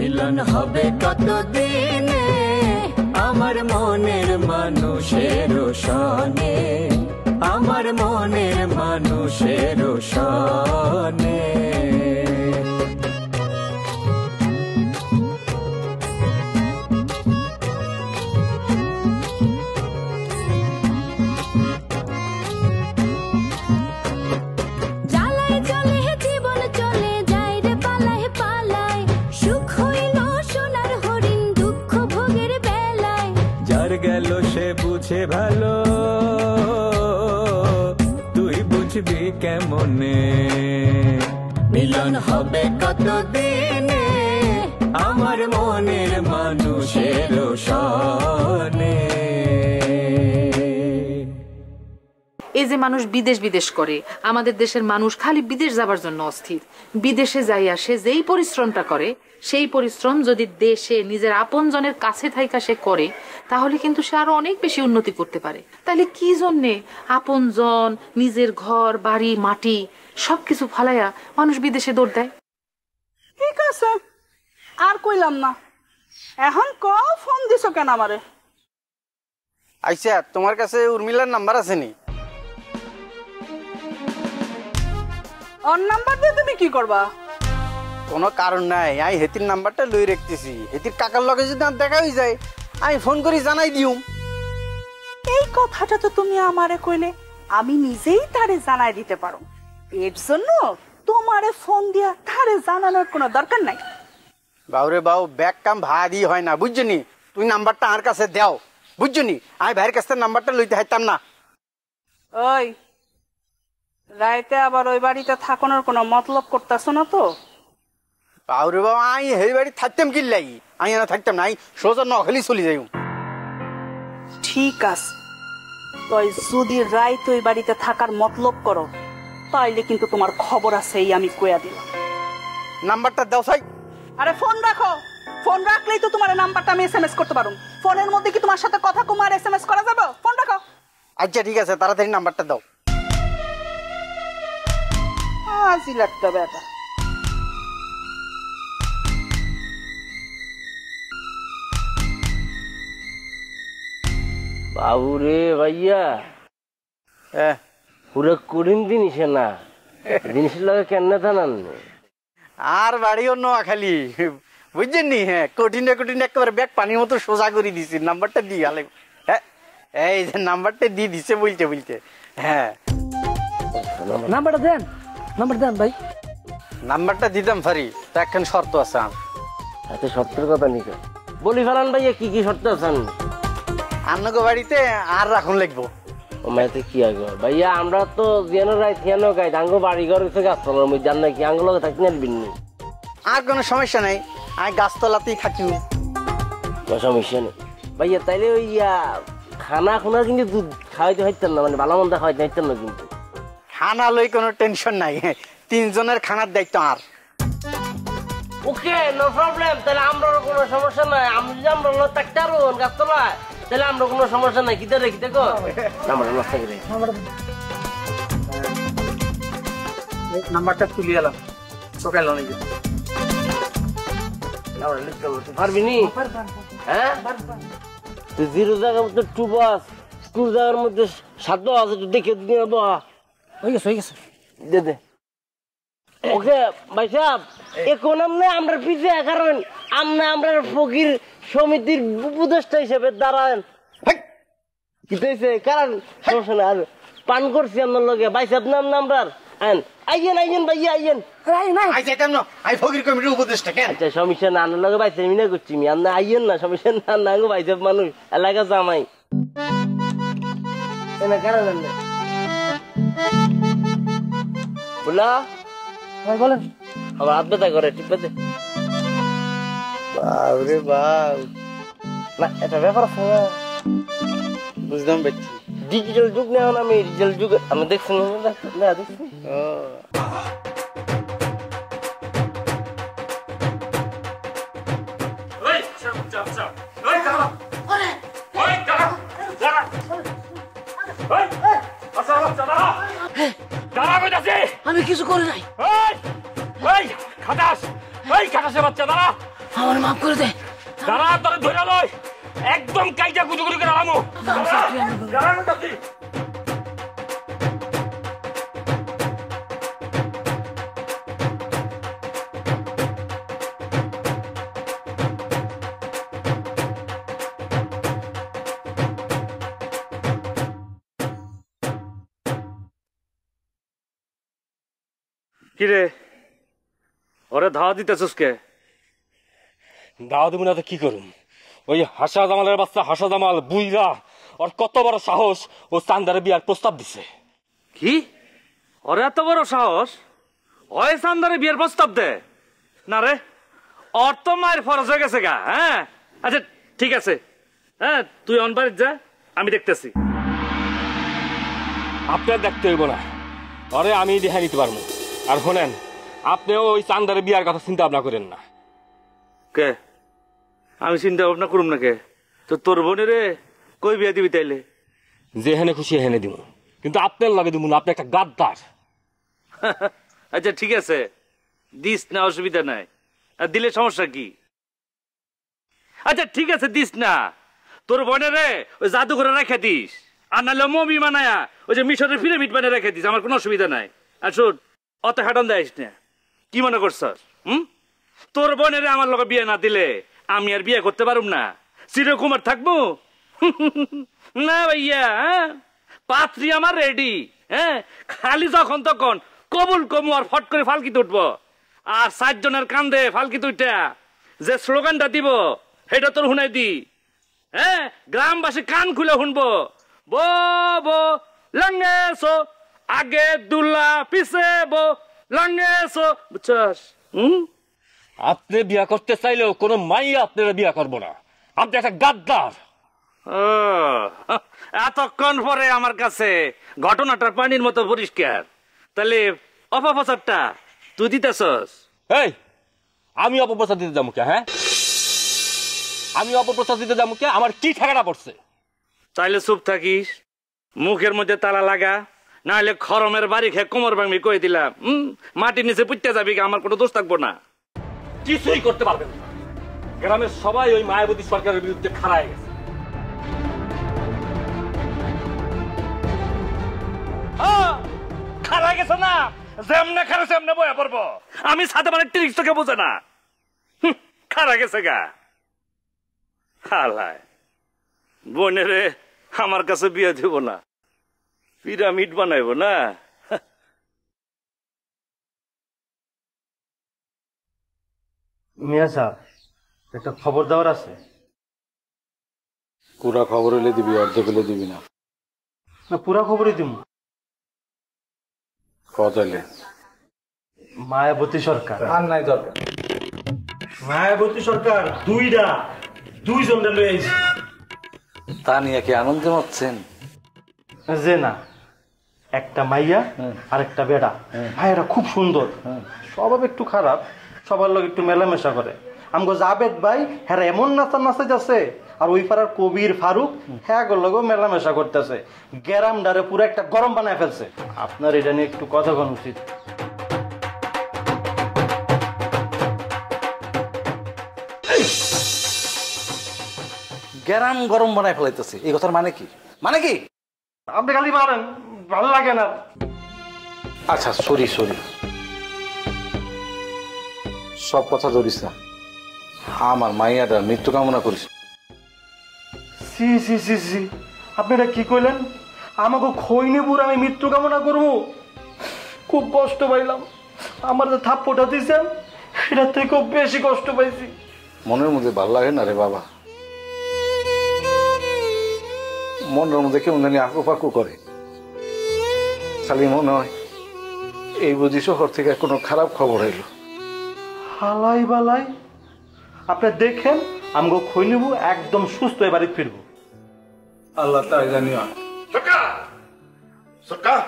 মিলন হবে কতদিনে আমার মনের মানুষের সনে, আমার মনের মানুষের সনে। গেল সে বুঝে ভালো, তুই বুঝবি কেমনে। মিলন হবে কতদিনে আমার মনের মানুষের সনে। এই যে মানুষ বিদেশ বিদেশ করে, আমাদের দেশের মানুষ খালি বিদেশ যাবার জন্য অস্থির। বিদেশে যাই আসে যেই পরিশ্রমটা করে, সেই পরিশ্রম যদি দেশে নিজের আপনজনের কাছে থাইকা সে করে, তাহলে কিন্তু সে আরো অনেক বেশি উন্নতি করতে পারে। তাহলে কি জন্যে আপনজন, নিজের ঘর বাড়ি মাটি সবকিছু ফালাইয়া মানুষ বিদেশে দৌড় দেয়? ঠিক আছে, আর কইলাম না। এখন কও ফোন দিছো কেন আমারে? আচ্ছা, তোমার কাছে উর্মিলার নাম্বার আছে নি? ওর নাম্বার দিয়ে তুমি কি করবা? কোনো কারণ নাই, আমি হেতির নাম্বারটা লই রাখতেছি। হেতির কাকার লগে যদি দেখা হয়ে যায় আমি ফোন করি জানাই দিউম। এই কথাটা তো তুমি আমারে কইলে আমি নিজেই তারে জানাই দিতে পারো। এর জন্য তোমারে ফোন দিয়া তারে জানানোর কোনো দরকার নাই। বাউরে বাউ, ব্যাগ কাম ভাড়ি হয় না, বুঝছনি? তুই নাম্বারটা আমার কাছে দাও, বুঝছনি? আমি ভাইয়ের কাছে নাম্বারটা লইতে হাইতাম না। ওই রাইতে আবার ওই বাড়িতে থাকানোর কোনো মতলব করতেছো না তো? বাউরে বাবু, আমি এই বাড়ি থাকতাম কি লাই? আমি না থাকতাম না, আমি সোজা নখালি চলে যাই। ঠিক আছে, তুই যদি রাইতে ওই বাড়িতে থাকার মতলব করো তাইলে কিন্তু তোমার খবর আছে, এই আমি কইয়া দিলাম। নাম্বারটা দাও সাই। আরে ফোন রাখো, ফোন রাখলেই তো তোমার নাম্বারটা আমি এসএমএস করতে পারো। ফোনের মধ্যে কি তোমার সাথে কথা কম আর এসএমএস করা যাবে? ফোন রাখো। আচ্ছা ঠিক আছে, তাড়াতাড়ি নাম্বারটা দাও। আজি লাগতো বেটা। বাবুরে ভাইয়া, পুরো কঠিন জিনিস না, জিনিসের লগে কেন জানান? আর বাড়িও নোয়াখালী, বুঝছেন নি? হ্যাঁ, কঠিন কঠিন একেবারে ব্যাগ পানির মতো সোজা করে দিছি। নাম্বারটা দিয়ে গেলে, হ্যাঁ এই যে নাম্বারটা দিয়ে দিছে বলতে বলতে। হ্যাঁ, নাম্বারটা দেন, নাম্বার দেন ভাই। নাম্বারটা দিতাম পারি, তা একখান শর্ত আছে। এত শর্তের কথা নিকে বলি ফেলান ভাইয়া, কি কি শর্ত আছেন? আপনাকে বাড়িতে আর রাখুন লাগবো। ও মাইতে কি আগে ভাইয়া, আমরা তো যেন রাই কেন গাই আঙ্গো বাড়ি ঘর হচ্ছে গাছতলার মধ্যে, জান নাকি আঙ্গুলো থাকি নেবেননি। আর কোনো সমস্যা নাই, আমি গাছতলাতেই থাকি। সমস্যা নেই ভাইয়া। তাইলে ওই খানা খুনা কিন্তু দুধ খাওয়াইতে হইতেন না, মানে ভালো মন্দ খাওয়াইতে হইতেন না কিন্তু। খানা লই কোনো টেনশন নাই, 3 জনের খানার দায়িত্ব আর। ওকে, নো প্রবলেম। তাহলে আমরা কোনো সমস্যা নাই, আমি যদি আমরা থাকতে পারবো গাছতলায়, তাহলে আমরা কোনো সমস্যা নাই। কিতে রে কিতে নাম্বারটা তুলি এলাম সকাল অনেক পারবি নি? হ্যাঁ, তুই 0 জায়গার মধ্যে 2 বাস, 2 জায়গার মধ্যে 7 আছে, তুই দেখে দিয়ে হয়ে গেছে, হয়ে গেছে। দে দে। ওকে ভাই সাহেব, এখন আমরা পিছিয়ে, কারণ আমরা ফকির সমিতির উপদেষ্টা হিসেবে দাঁড়ান। কি হয়েছে? কারণ সমস্যা না, আর পান করছি আপনার লগে। ভাই সাহেব নাম নাম্বার আইয়েন আইয়েন ভাইয়া আইয়েন। আচ্ছা সমস্যা না, আনার লগে ভাই সাহেব মিনা করছি আমি, আপনার আইয়েন না, সমস্যা না। না গো ভাই সাহেব মানুষ, এলাকা জামাই কারণ বলা বলেন। আমার হাত ব্যথা করে, ঠিক আছে? বাবরে বাব, না এটা ব্যাপার আছে না, বুঝলাম পাচ্ছি। ডিজিটাল যুগ নেই, আমি ডিজিটাল যুগ আমি দেখছি না, দেখছি। আমি কিছু করি নাই। খাটাসের বাচ্চা দাঁড়া, আমার মাফ করে দে। দাঁড়া তোরে ধরে লই একদম কাইজা গুজুগুজু করে আলামো কিরে ওরে ধাওয়া দিতেছিস কে? দাওয়া দেবো না তো কি করুম? ওই হাসা জামালের বাচ্চা হাসা জামাল বুইরা ওর কত বড় সাহস ও চান্দারে বিয়ার প্রস্তাব দিছে। কি ওর এত বড় সাহস? ওই চান্দারে বিয়ের প্রস্তাব দে না রে? ওর তো মায়ের ফরজ হয়ে গেছে গা। হ্যাঁ আচ্ছা ঠিক আছে, হ্যাঁ তুই অনবাড়ির যা, আমি দেখতেছি। আপনার দেখতে হইব না, ওরে আমি দেখা নিতে পারবো। আর শোনেন, আপনিও ওই চান্দারে বিয়ার কথা চিন্তা ভাবনা করেন না। কে আমি চিন্তা ভাবনা করুম না কে? তো তোর বোনের কই বিয়া দিবি তাইলে? যেখানে খুশি এখানে দিব, কিন্তু আপনার লাগে দিব না, আপনি একটা গাদ্দার। আচ্ছা ঠিক আছে, দিস না, অসুবিধা নাই। আর দিলে সমস্যা কি? আচ্ছা ঠিক আছে দিস না, তোর বোনের ওই জাদুঘরে রেখে দিস, আর নাহলে মমি বানায়া ওই যে মিশরের পিরামিড বানিয়ে রেখে দিস, আমার কোনো অসুবিধা নাই। আর শোন, অত হাঁটান দেয়স না। কি মনে করছস? তোর বোনের আমার লোক বিয়ে না দিলে আমি আর বিয়ে করতে পারুম না? চিরকুমার থাকবো না ভাইয়া। পাত্রী আমার রেডি। হ্যাঁ খালি যখন তখন কবুল কমু আর ফট করে ফালকিতে উঠবো। আর 7 জনের কান্দে ফালকিতে উঠা যে স্লোগানটা দিব সেটা তোর শুনাই দি। হ্যাঁ গ্রামবাসী কান খুলে শুনবো, বো বো লাঙ্গেছো আগে দুল্লা পিছে বো লাঙ্গেছো। বুঝছস? আপনি বিয়া করতে চাইলেও কোনো মাইয়া আপনারা বিয়া করবো না, আপনি একটা গাদ্দার। এতক্ষণ পরে আমার কাছে ঘটনাটা পানির মতো পরিষ্কার। তাহলে অপপ্রচারটা তুই দিতেছস? এই আমি অপপ্রচার দিতে যাবো কে? হ্যাঁ আমি অপপ্রচার দিতে যাবো কে? আমার কি ঠেকাটা পড়ছে? চাইলে চুপ থাকিস, মুখের মধ্যে তালা লাগা, না হলে খরমের বাড়ি খেয়ে কোমর ভাঙবি কই দিলাম। মাটির নিচে পুঁততে যাবি, আমার কোনো দোষ থাকবো না। কিছুই করতে পারবেন না। গ্রামের সবাই ওই মায়াবতী সরকারের বিরুদ্ধে খাড়া হয়ে গেছে। খাড়া গেছে না, যেমনে খাড়া সেমনে বয়া পড়বো। আমি সাথে মানে ট্রিক্স তোকে বোঝে না, খাড়া গেছে গা। হালায় বোনেরে আমার কাছে বিয়ে দিব না, পিরামিড বানাইব না। মিয়া সাহেব, একটা খবর দেওয়ার আছে। পুরা খবর হলে দিবি, অর্ধেক হলে দিবি না? না পুরা খবরই দিব। কতাইলে মায়াবতী সরকার। আর নাই দরকার। মায়াবতী সরকার দুইজন লয়ে আইছে। তা নিয়ে কি আনন্দে মারছেন? যে না, একটা মাইয়া আর একটা বেড়া। ভাইয়েরা খুব সুন্দর, স্বভাব একটু খারাপ, সবার লোক একটু মেলামেশা করে। আমগো জাবেদ ভাই হ্যাঁ এমন নাচা যাচ্ছে, আর ওই পাড়ার কবির ফারুক হ্যাঁ লোক মেলামেশা করতেছে। গ্যারাম ডারে পুরো একটা গরম বানায় ফেলছে। আপনার এটা নিয়ে একটু কথা বলা উচিত। গ্যারাম গরম বানায় ফেলাইতেছে, এই কথার মানে কি? মানে কি? আপনি খালি মারেন, ভালো লাগে না। আচ্ছা সরি, সব কথা ধরিস না। আমার মাইয়াটার মৃত্যু কামনা করিস। সি সি সি সি, আপনারা কি কইলেন? আমাকে খৈনিপুর আমি মৃত্যু কামনা করবো? খুব কষ্ট পাইলাম। আমার যে থাপ্পটা দিয়েছেন সেটার থেকে খুব বেশি কষ্ট পাইছি। মনের মধ্যে ভালো লাগে না রে বাবা, মনের মধ্যে কেমন জানি আকু পাকু করে। খালি মনে হয় এই বুঝি শহর থেকে কোনো খারাপ খবর এলো। হালাই বালাই, আপনি দেখেন আমগো খৈনিবু একদম সুস্থ হয়ে বাড়ি ফিরবো। আল্লাহ তাই জানিও। সরকার,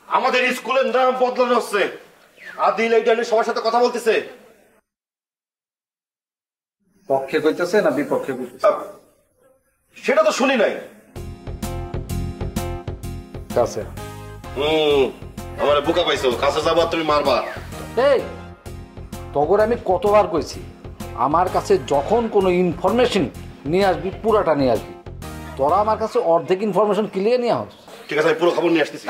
আমাদের স্কুলের নাম বদলানো হচ্ছে। আদিল এইটা নিয়ে সবার সাথে কথা বলতেছে। পক্ষে কইতেছে না বিপক্ষে কইতেছে? সেটা তো শুনি নাই। কাছে আমার বোকা পাইছো, কাছে যাবা তুমি মারবা। এই তগর আমি কতবার কইছি আমার কাছে যখন কোনো ইনফরমেশন নিয়ে আসবি পুরাটা নিয়ে আসবি। তোরা আমার কাছে অর্ধেক ইনফরমেশন ক্লিয়ার নিয়ে আস। ঠিক আছে, আমি পুরো খবর নিয়ে আসতেছি।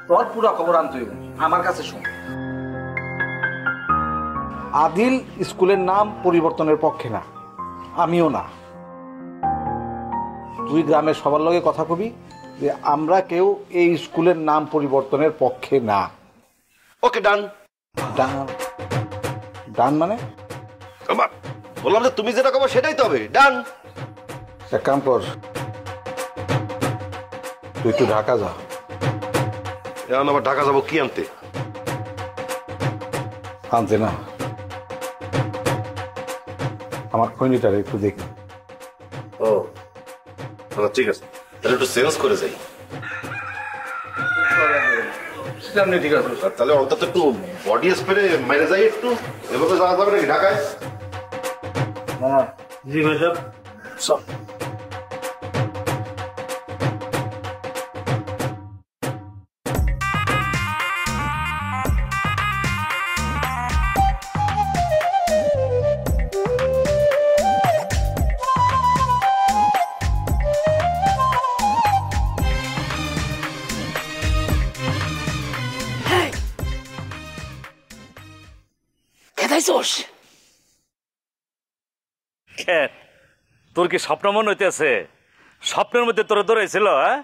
তোর পুরো খবর আনতে হইব, আমার কাছে শোন। আদিল স্কুলের নাম পরিবর্তনের পক্ষে না, আমিও না। তুই গ্রামের সবার লগে কথা কবি যে আমরা কেউ এই স্কুলের নাম পরিবর্তনের পক্ষে না। ওকে, ডান। ডান? ডান মানে? বললাম যে তুমি যেটা কবো সেটাই তো হবে, ডান। এক কাম কর, তুই একটু ঢাকা যা। এখন আবার ঢাকা যাবো কি আনতে? আনতে না, আমার খৈনিটারে একটু দেখি। ও ঠিক আছে, তাহলে একটু সেন্স করে যাই। ঠিক আছে, তাহলে অন্তত একটু বডি স্প্রে মেরে যাই, একটু এভাবে যাওয়া যাবে নাকি ঢাকায়? জি ভাই সাহেব। তোর কি স্বপ্ন মনে হইতেছে? স্বপ্নের মধ্যে তোর দৌড়াইছিল? হ্যাঁ,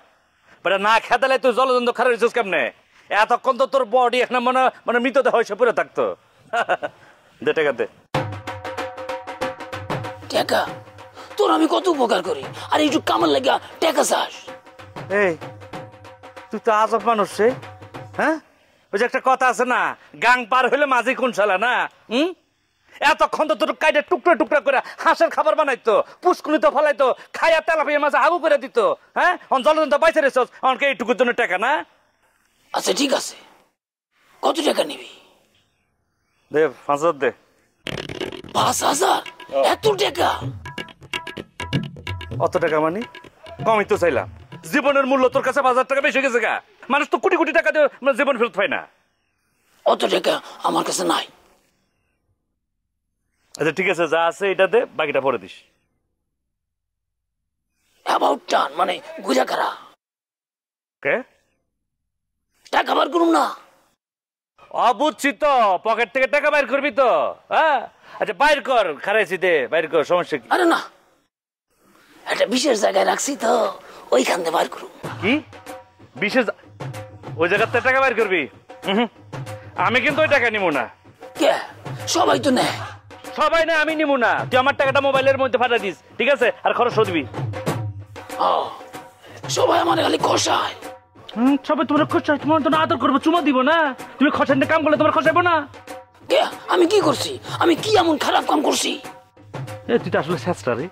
না খেতালে তুই জলজন্ত খারাপ হয়েছিস কেমনে? এতক্ষণ তো তোর বডি এখন মানে মৃতদেহ হয়েছে পড়ে থাকতো। দে টাকা দে। টাকা তোর আমি কত উপকার করি, আর একটু কামার লাগা টাকা চাস? এই তুই তো আজব মানুষ রে। হ্যাঁ, ওই যে একটা কথা আছে না, গাং পার হইলে মাঝি কোন শালা না? এতক্ষণ তো তোর কাইডে টুকরা টুকরা করে হাঁসের খাবার বানাইতো, পুষ্কুনি তো ফলাইতো, খাইয়া তেলাপিয়া মাঝে আগু করে দিত। হ্যাঁ, জলজন্ত বাইসে রেছস, অনকে এইটুকুর জন্য টাকা না? আচ্ছা ঠিক আছে, কত টাকা নিবি? দে 5,000 দে। 5,000? এত টাকা? অত টাকা মানে কমই তো চাইলাম। জীবনের মূল্য তোর কাছে 5,000 টাকা বেশি গেছে গা। মানুষ তো কোটি কোটি টাকা দিয়ে জীবন ফেরত পায় না। অত টাকা আমার কাছে নাই। আচ্ছা ঠিক আছে, যা আছে এটা দে, বাকিটা পরে দিস। অ্যাবাউট টান মানে গুজা করা। কে টাকা বার করুন না? বুঝছি তো, পকেট থেকে টাকা বাইর করবি তো। হ্যাঁ আচ্ছা বাইর কর, খারাইছি দে, বাইর কর, সমস্যা কি? আরে না, একটা বিশেষ জায়গায় রাখছি তো, ওইখান থেকে বার করুন। কি বিশেষ? ওই জায়গাতে টাকা বাইর করবি? আমি কিন্তু ওই টাকা নিব না। কে? সবাই তো নেয়। সবাই না, আমি নিব না। তুই আমার টাকাটা মোবাইলের মধ্যে পাঠা দিস, ঠিক আছে? আর খরচ দিবি। সবাই আমার খালি খসায়। সবাই তোমার খসায়, তোমার তো আদর করবো, চুমা দিব না? তুমি খসাইতে কাম করলে তোমার খসাইবো না? কে? আমি কি করছি? আমি কি এমন খারাপ কাম করছি? তুই তো আসলে শেষটা রে,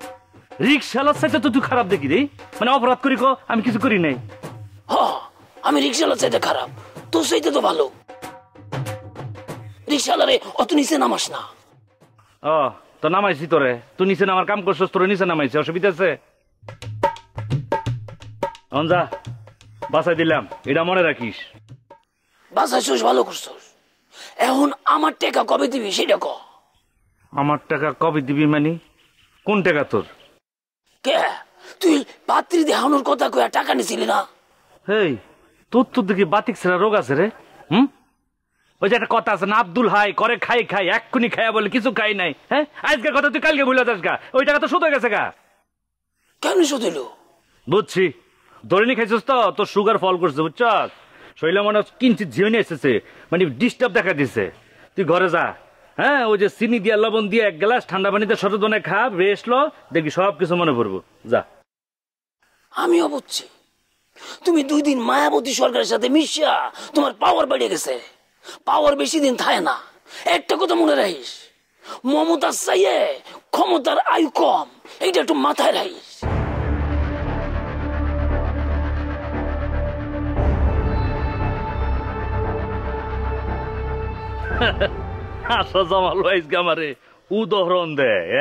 রিক্সাওয়ালার চাইতে তো তুই খারাপ দেখি রে। মানে অপরাধ করি কো, আমি কিছু করি নাই। আমি রিক্সাওয়ালার চাইতে খারাপ? তোর চাইতে তো ভালো। রিক্সাওয়ালারে অত নিচে নামাস না। তো নামাইছি তোরে, তুই নিচে নামার কাম করছিস, তোরে নিচে নামাইছি, অসুবিধা আছে? যা বাসায় দিলাম, এটা মনে রাখিস। বাসাইছিস, ভালো করছিস। এখন আমার টাকা কবে দিবি সেটা ক। আমার টাকা কবে দিবি মানে? কোন টাকা তোর? কে? তুই পাত্রী দেখানোর কথা কইয়া টাকা নিছিলি না? হেই, তোর তো দেখি বাতিক ছেড়া রোগ আছে রে। ওই যে একটা কথা আছে না, আব্দুল হাই করে খাই খাই, এক্ষুনি খাইয়া বলে কিছু খাই নাই। হ্যাঁ, আজকের কথা তুই কালকে ভুলে যাস গা। ওই টাকা তো শুধু গেছে গা। কেন শুধু? বুঝছি, ধরে নি খাইছিস তো, তোর সুগার ফল করছে, বুঝছ? শরীরে মনে কিঞ্চিত ঝিমে এসেছে, মানে ডিস্টার্ব দেখা দিছে। তুই ঘরে যা। হ্যাঁ, ওই যে চিনি দিয়া লবণ দিয়ে 1 গ্লাস ঠান্ডা পানিতে শরৎ বানায় খা, রেস্ট লো, দেখবি সব কিছু মনে পড়বো। যা। আমিও বুঝছি, তুমি 2 দিন মায়াবতী সরকারের সাথে মিশিয়া তোমার পাওয়ার বেড়ে গেছে। পাওয়ার বেশি দিন থাকে না। একটা কথা মনে রাখিস, মমতা চাইয়ে ক্ষমতার আয়ু কম, এইটা একটু মাথায় রাখিস। আসা জামাল ভাইস গামারে উদাহরণ দেয়,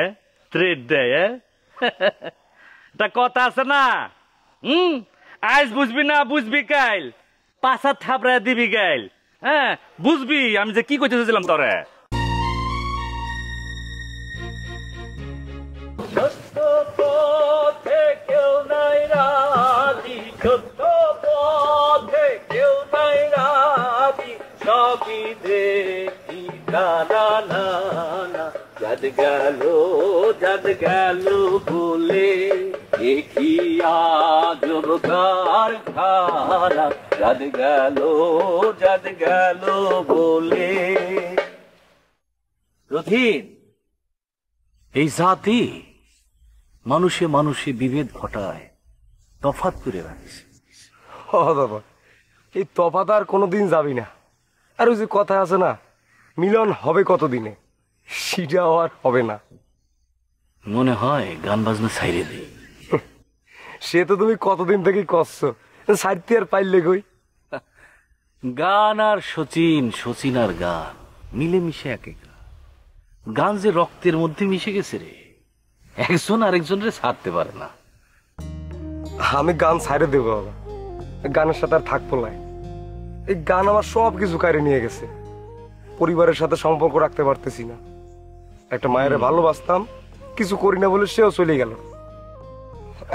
থ্রেড দেয়। তা কথা আছে না, আজ বুঝবি না বুঝবি কাইল, পাছা থাপড়া দিবি গাইল। হ্যাঁ বুঝবি আমি যে কি করতে চাইছিলাম তোরে। সত্য পথে কেউ নাই রাজি, সত্য পথে কেউ নাই রাজি, সবই দেখি কানা নানা, যাদ গেল বলে দেখি আজব কারখানা, যাদ গেল বলে। রথিন, এই জাতি মানুষে মানুষে বিভেদ ঘটায়, তফাৎ করে রাখছে। দাদা এই তফাৎ আর কোনোদিন যাবি না। আর ওই যে কথা আছে না, মিলন হবে কতদিনে, সেটাও আর হবে না। মনে হয় গান বাজনা ছাইরে দিই। সে তো তুমি কতদিন থেকে করছো, সাইতে আর পাইলে কই। গান আর সচিন আর গান মিলেমিশে এক এক। গান যে রক্তের মধ্যে মিশে গেছে রে, একজন আরেকজনের ছাড়তে পারে না। আমি গান ছাইড়ে দেবো বাবা, গানের সাথে আর থাকবো না। এই গান আমার সব কিছু কারে নিয়ে গেছে, পরিবারের সাথে সম্পর্ক রাখতে পারতেছি না। একটা মায়ের ভালোবাসতাম, কিছু করি না বলে সেও চলে গেল।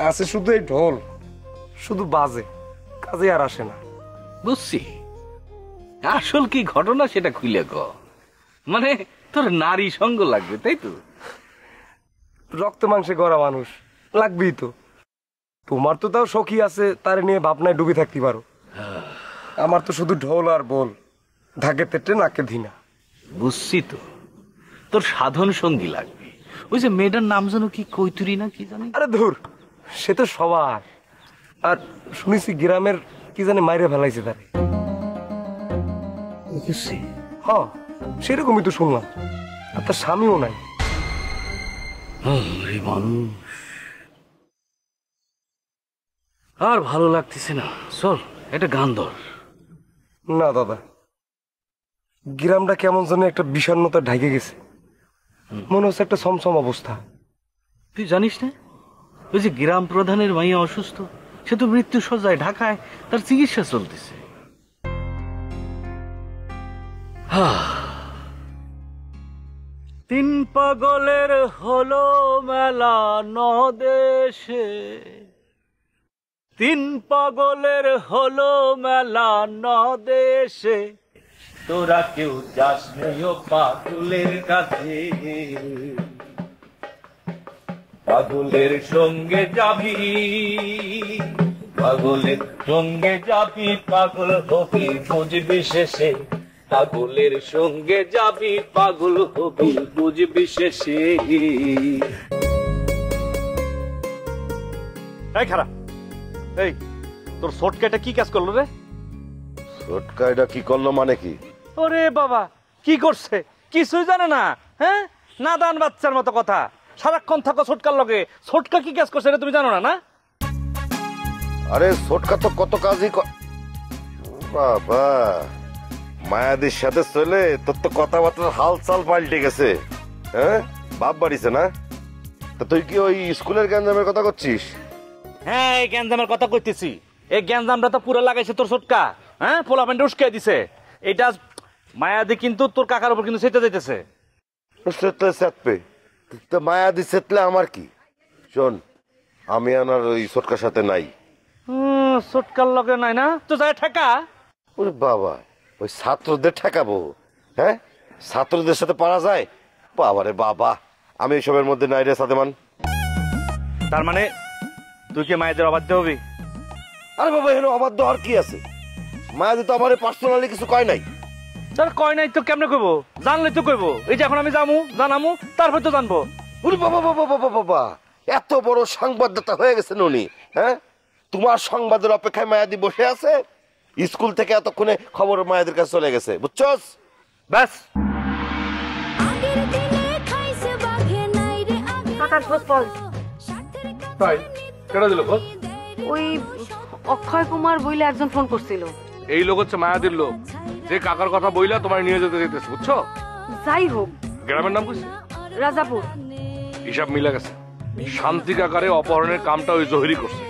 আছে শুধু এই ঢোল, শুধু বাজে, কাজে আর আসে না। বুঝছি, আসল কি ঘটনা সেটা খুলে ক। মানে তোর নারী সঙ্গ লাগবে, তাই তো? রক্ত মাংসে গড়া মানুষ, লাগবেই তো। তোমার তো তাও সখী আছে, তারে নিয়ে ভাবনায় ডুবে থাকতে পারো। আমার তো শুধু ঢোল আর বল, ঢাকে তেটে নাকে ধিনা। বুঝছি তো, তোর সাধন সঙ্গী লাগবে। ওই যে মেয়েটার নাম যেন কি, কৈতুরি না কি জানি। আরে ধুর, সে তো সবার। আর শুনেছি গ্রামের কি জানি মাইরে ফেলাইছে তারে। হ্যাঁ সেরকমই তো শুনলাম। আর তার স্বামীও নাই। মানুষ আর ভালো লাগতেছে না, চল একটা গান ধর। না দাদা, গ্রামটা কেমন যেন একটা বিষণ্ণতা ঢাকে গেছে, মনে হচ্ছে একটা সমসম অবস্থা। তুই জানিস না, ওই যে গ্রাম প্রধানের মাইয়া অসুস্থ, সে তো মৃত্যু সজ্জায় ঢাকায়, তার চিকিৎসা চলতেছে। তিন পাগলের হলো মেলা নদেশে, তিন পাগলের হলো মেলা নদেশে, তোরা কেউ যাস নেও পাগলের কাছে, পাগলের সঙ্গে যাবি, পাগলের সঙ্গে যাবি, পাগল হবি বুঝবি শেষে, পাগলের সঙ্গে যাবি, পাগল হবি বুঝবি শেষে। এই খারাপ, এই তোর ছোটকাটা কি কাজ করলো রে? ছোটকা এটা কি করলো মানে কি? ওরে বাবা, কি করছে কিছুই জানে না। হ্যাঁ, নাদান বাচ্চার মতো কথা, সারাক্ষণ থাকো ছোটকার লগে। ছোটকা কি কাজ করছে তুমি জানো না? না আরে ছোটকা তো কত কাজই বাবা, মায়াদির সাথে চলে তোর তো কথাবার্তার হাল চাল পাল্টে গেছে। হ্যাঁ, বাপ বাড়িছে না? তা তুই কি ওই স্কুলের গ্যাঞ্জামের কথা করছিস? হ্যাঁ, এই গ্যাঞ্জামের কথা কইতেছি। এই গ্যাঞ্জামটা তো পুরো লাগাইছে তোর ছোটকা। হ্যাঁ, পোলা প্যান্টে উস্কাই দিছে। এটা মায়াদি কিন্তু তোর কাকার উপর কিন্তু সেটা যাইতেছে। মায়াদি সেতলে আমার কি? শোন, আমি আর ওই ছোটকার সাথে নাই। ছোটকার লগে নাই না তো, যায় ঠেকা। ওরে বাবা, ওই ছাত্রদের ঠেকাবো? হ্যাঁ, ছাত্রদের সাথে পারা যায়? বাবারে বাবা, আমি এইসবের মধ্যে নাই রে সাদেমান। তার মানে তুই কি মায়েদের অবাধ্য হবি? আরে বাবা, এখানে অবাধ্য আর কি আছে? মায়াদি তো আমার পার্সোনালি কিছু কয় নাই। তার কয় নাই তো কেমনে কইবো? জানলে তো কইবো। এই যে এখন আমি জানামু, তারপর তো জানবো। ওরে বাবা বাবা বাবা বাবা, এত বড় সংবাদদাতা হয়ে গেছেন উনি। হ্যাঁ, তোমার সংবাদের অপেক্ষায় মায়াদি বসে আছে। স্কুল থেকে এতক্ষণে খবর মায়াদের কাছে চলে গেছে, বুঝছস? ব্যাস। তাই কেডা দিল খোঁজ? ওই অক্ষয় কুমার বইলে একজন ফোন করছিল। এই লোক হচ্ছে মায়াদির লোক, যে কাকার কথা বইলা তোমার নিয়ে যেতে যেতেছে, বুঝছো? যাই হোক, গ্রামের নাম বুঝছি? রাজাপুর। হিসাব মিলে গেছে। শান্তি কাকারে অপহরণের কামটা ওই জহিরি করছে।